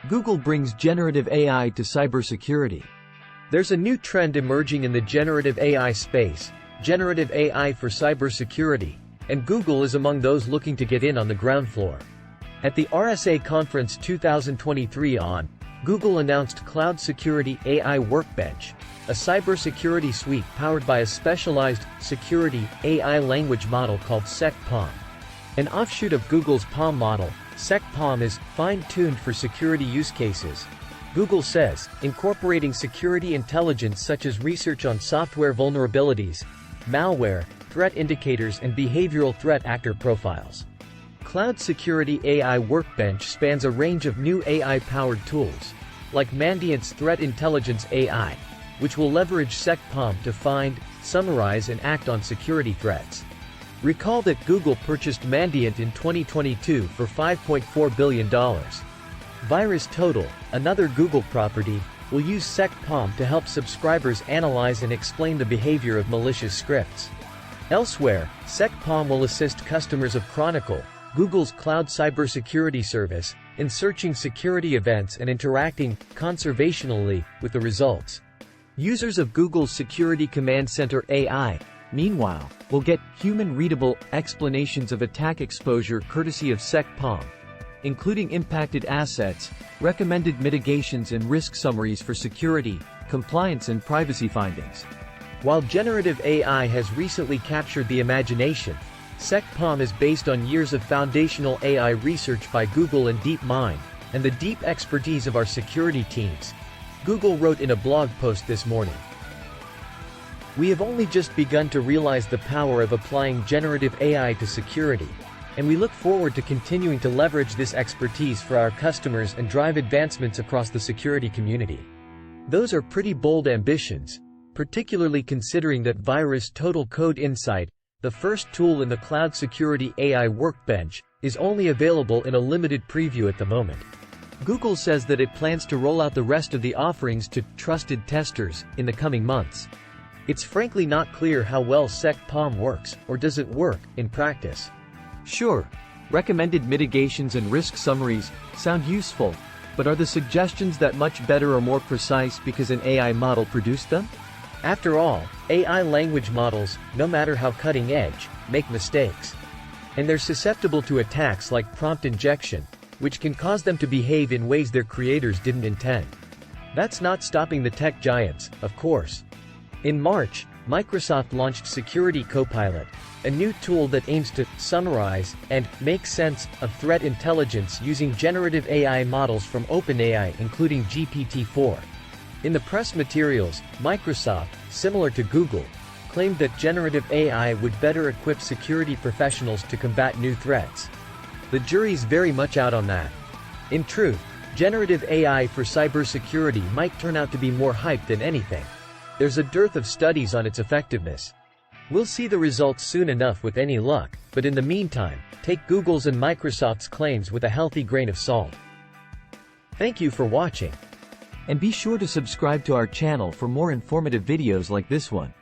Google brings generative AI to cybersecurity. There's a new trend emerging in the generative AI space, generative AI for cybersecurity, and Google is among those looking to get in on the ground floor. At the RSA Conference 2023 Google announced Cloud Security AI Workbench, a cybersecurity suite powered by a specialized security AI language model called SecPom. An offshoot of Google's PaLM model, SecPom is fine-tuned for security use cases. Google says, incorporating security intelligence such as research on software vulnerabilities, malware, threat indicators and behavioral threat actor profiles. Cloud Security AI Workbench spans a range of new AI-powered tools, like Mandiant's Threat Intelligence AI, which will leverage SecPom to find, summarize and act on security threats. Recall that Google purchased Mandiant in 2022 for $5.4 billion. VirusTotal, another Google property, will use SecPom to help subscribers analyze and explain the behavior of malicious scripts. Elsewhere, SecPom will assist customers of Chronicle, Google's cloud cybersecurity service, in searching security events and interacting conservationally with the results. Users of Google's Security Command Center AI, meanwhile, will get human-readable explanations of attack exposure courtesy of SecPom, including impacted assets, recommended mitigations and risk summaries for security, compliance and privacy findings. While generative AI has recently captured the imagination, SecPom is based on years of foundational AI research by Google and DeepMind, and the deep expertise of our security teams, Google wrote in a blog post this morning. We have only just begun to realize the power of applying generative AI to security, and we look forward to continuing to leverage this expertise for our customers and drive advancements across the security community. Those are pretty bold ambitions, particularly considering that VirusTotal Code Insight, the first tool in the Cloud Security AI Workbench, is only available in a limited preview at the moment. Google says that it plans to roll out the rest of the offerings to trusted testers in the coming months. It's frankly not clear how well SecPom works, or does it work, in practice. Sure, recommended mitigations and risk summaries sound useful, but are the suggestions that much better or more precise because an AI model produced them? After all, AI language models, no matter how cutting edge, make mistakes. And they're susceptible to attacks like prompt injection, which can cause them to behave in ways their creators didn't intend. That's not stopping the tech giants, of course. In March, Microsoft launched Security Copilot, a new tool that aims to summarize and make sense of threat intelligence using generative AI models from OpenAI, including GPT-4. In the press materials, Microsoft, similar to Google, claimed that generative AI would better equip security professionals to combat new threats. The jury's very much out on that. In truth, generative AI for cybersecurity might turn out to be more hype than anything. There's a dearth of studies on its effectiveness. We'll see the results soon enough with any luck, but in the meantime, take Google's and Microsoft's claims with a healthy grain of salt. Thank you for watching. And be sure to subscribe to our channel for more informative videos like this one.